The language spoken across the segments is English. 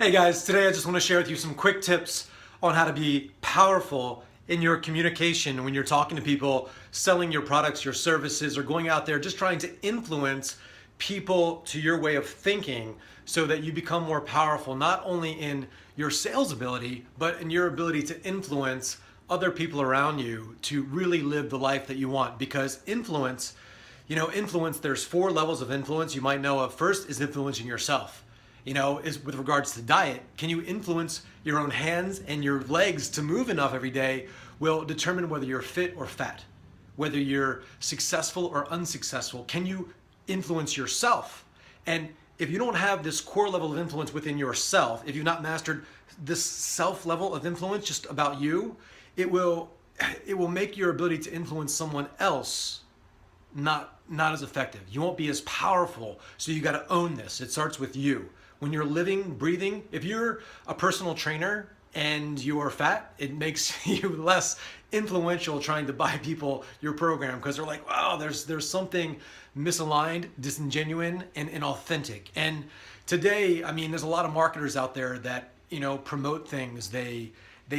Hey guys, today I just want to share with you some quick tips on how to be powerful in your communication when you're talking to people, selling your products, your services, or going out there just trying to influence people to your way of thinking so that you become more powerful, not only in your sales ability, but in your ability to influence other people around you to really live the life that you want. Because influence, there's 4 levels of influence you might know of. First is influencing yourself. Is with regards to diet. Can you influence your own hands and your legs to move enough every day will determine whether you're fit or fat, whether you're successful or unsuccessful. Can you influence yourself? And if you don't have this core level of influence within yourself, if you've not mastered this self level of influence just about you, it will make your ability to influence someone else not as effective. You won't be as powerful. So you got to own this. It starts with you. When you're living, breathing, if you're a personal trainer and you are fat, it makes you less influential trying to buy people your program because they're like, wow, there's something misaligned, disingenuine, and inauthentic. And today, there's a lot of marketers out there that, promote things. They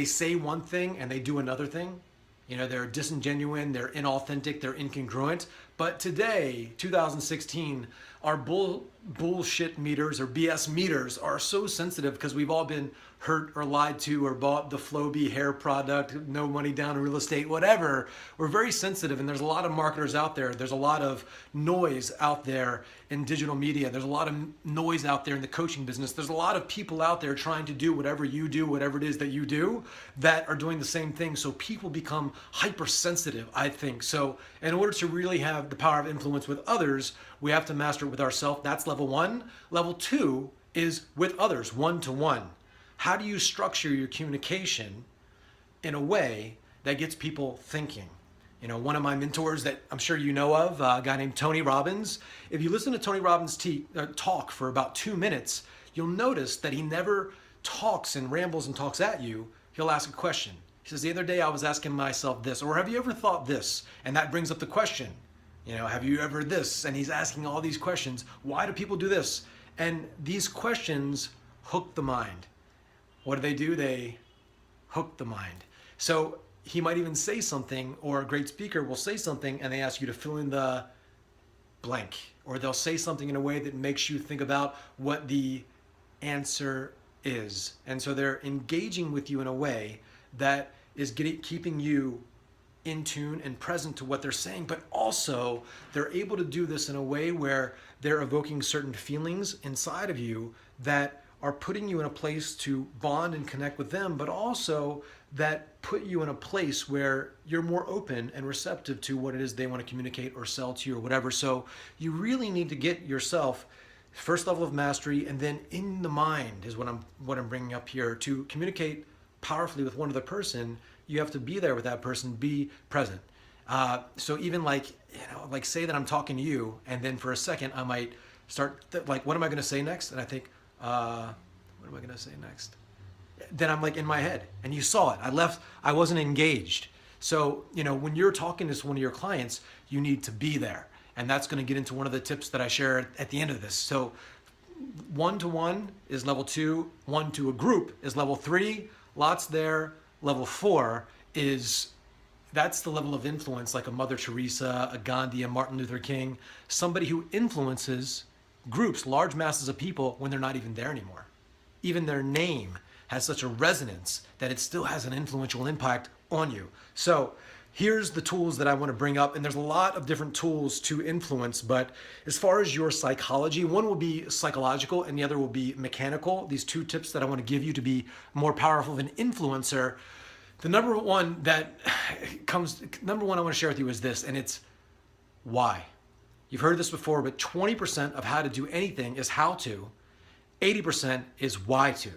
say one thing and they do another thing. They're disingenuine, they're inauthentic, they're incongruent. But today, 2016, our bullshit meters or BS meters are so sensitive because we've all been hurt or lied to or bought the Flowbee hair product, no money down in real estate, whatever. We're very sensitive, and there's a lot of marketers out there. There's a lot of noise out there in digital media. There's a lot of noise out there in the coaching business. There's a lot of people out there trying to do whatever you do, whatever it is that you do, that are doing the same thing. So people become hypersensitive, I think. So in order to really have the power of influence with others, we have to master it with ourselves. That's level 1. Level 2 is with others, one-to-one. How do you structure your communication in a way that gets people thinking? One of my mentors that I'm sure you know of, a guy named Tony Robbins. If you listen to Tony Robbins talk for about 2 minutes, you'll notice that he never talks and rambles and talks at you. He'll ask a question. He says, the other day I was asking myself this, or have you ever thought this? And that brings up the question, have you ever this? And he's asking all these questions. Why do people do this? And these questions hook the mind. What do? They hook the mind. So he might even say something, or a great speaker will say something and they ask you to fill in the blank, or they'll say something in a way that makes you think about what the answer is. And so they're engaging with you in a way that is keeping you in tune and present to what they're saying, but also they're able to do this in a way where they're evoking certain feelings inside of you that are putting you in a place to bond and connect with them, but also that put you in a place where you're more open and receptive to what it is they want to communicate or sell to you or whatever. So you really need to get yourself first level of mastery, and then in the mind is what I'm bringing up here. To communicate powerfully with one other person, you have to be there with that person, be present. So even like say that I'm talking to you, and then for a second I might start what am I going to say next? And I think, what am I going to say next? Then I'm in my head, and you saw it. I wasn't engaged. So, when you're talking to one of your clients, you need to be there. And that's going to get into one of the tips that I share at the end of this. So one-to-one is level 2, one to a group is level 3, lots there. Level 4 that's the level of influence, like a Mother Teresa, a Gandhi, a Martin Luther King, somebody who influences groups, large masses of people when they're not even there anymore. Even their name has such a resonance that it still has an influential impact on you. So here's the tools that I want to bring up, and there's a lot of different tools to influence, but as far as your psychology, one will be psychological and the other will be mechanical. These 2 tips that I want to give you to be more powerful of an influencer. The number one I want to share with you is this, and it's why. You've heard this before, but 20% of how to do anything is how to, 80% is why to.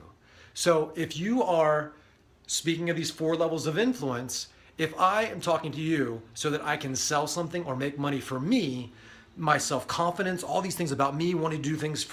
So if you are speaking of these 4 levels of influence, if I am talking to you so that I can sell something or make money for me, my self-confidence, all these things about me wanting to do things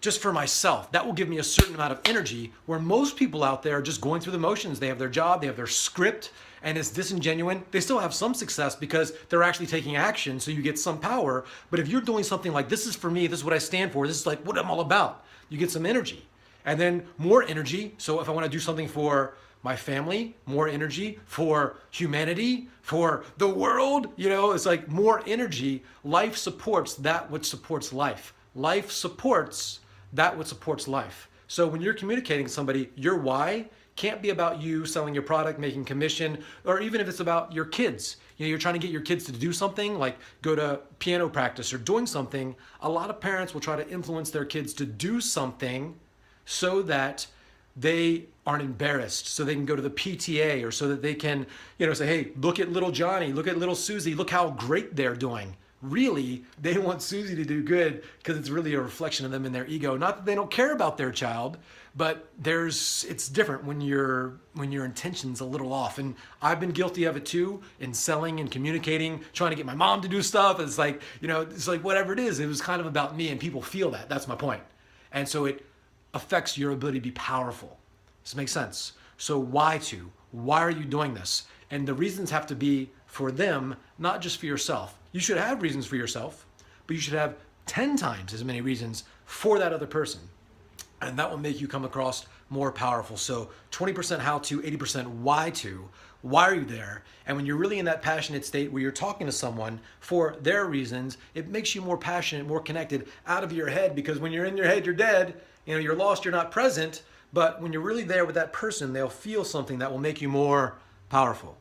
just for myself, that will give me a certain amount of energy, where most people out there are just going through the motions. They have their job, they have their script, and it's disingenuine. They still have some success because they're actually taking action, so you get some power. But if you're doing something like, this is for me, this is what I stand for, this is what I'm all about, you get some energy. And then more energy. So if I want to do something for my family, more energy for humanity, for the world, it's like more energy. Life supports that which supports life. Life supports that which supports life. So when you're communicating to somebody, your why can't be about you selling your product, making commission, or even if it's about your kids. You're trying to get your kids to do something like go to piano practice or doing something. A lot of parents will try to influence their kids to do something so that they aren't embarrassed, so they can go to the PTA, or so that they can, say, hey, look at little Johnny, look at little Susie, look how great they're doing. Really, they want Susie to do good because it's really a reflection of them and their ego. Not that they don't care about their child, but it's different when your intention's a little off. And I've been guilty of it too, in selling and communicating, trying to get my mom to do stuff. It's like, it's like whatever it is, it was kind of about me, and people feel that. That's my point. And so it affects your ability to be powerful. Does this make sense? So why are you doing this? And the reasons have to be for them, not just for yourself. You should have reasons for yourself, but you should have 10 times as many reasons for that other person. And that will make you come across more powerful. So 20% how to, 80% why to. Why are you there? And when you're really in that passionate state where you're talking to someone for their reasons, it makes you more passionate, more connected out of your head, because when you're in your head, you're dead. You're lost, you're not present. But when you're really there with that person, they'll feel something that will make you more powerful.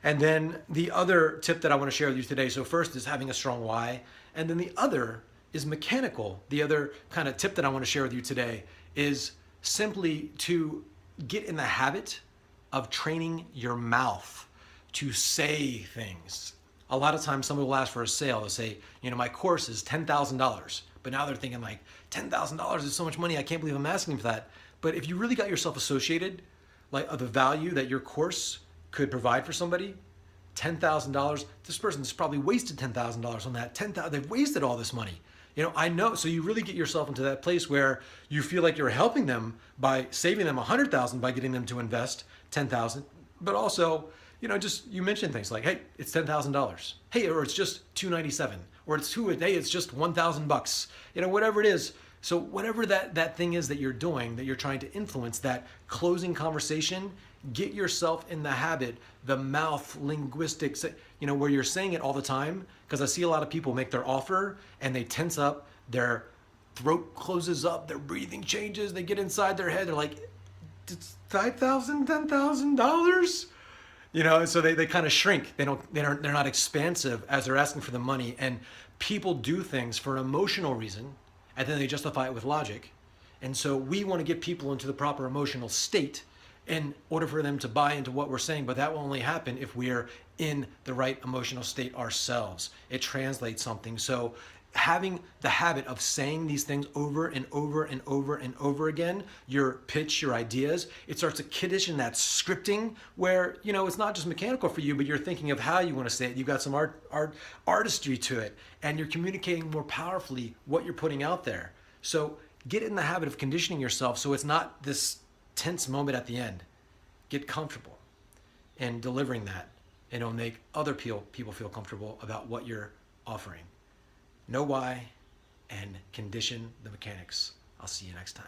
And then the other tip that I want to share with you today, so first is having a strong why, and then the other is mechanical. The other kind of tip that I want to share with you today is simply to get in the habit of training your mouth to say things. A lot of times somebody will ask for a sale. They'll say, my course is $10,000. But now they're thinking like, $10,000 is so much money, I can't believe I'm asking for that. But if you really got yourself associated, like of the value that your course could provide for somebody, $10,000, this person's probably wasted $10,000 on that. They've wasted all this money. I know. So you really get yourself into that place where you feel like you're helping them by saving them $100,000 by getting them to invest $10,000. But also, just you mention things like, hey, it's $10,000. Hey, or it's just $297, or it's just $1,000. Whatever it is. So whatever that thing is that you're doing, that you're trying to influence, that closing conversation, get yourself in the habit, the mouth linguistics, where you're saying it all the time. Because I see a lot of people make their offer and they tense up, their throat closes up, their breathing changes, they get inside their head, they're like, it's $5,000, $10,000? So they kind of shrink. They're not expansive as they're asking for the money. And people do things for an emotional reason, and then they justify it with logic. And so we want to get people into the proper emotional state in order for them to buy into what we're saying, but that will only happen if we're in the right emotional state ourselves. It translates something. So having the habit of saying these things over and over and over and over again, your pitch, your ideas, it starts to condition that scripting where, it's not just mechanical for you, but you're thinking of how you want to say it. You've got some artistry to it, and you're communicating more powerfully what you're putting out there. So get in the habit of conditioning yourself so it's not this tense moment at the end. Get comfortable in delivering that, and it'll make other people feel comfortable about what you're offering. Know why and condition the mechanics. I'll see you next time.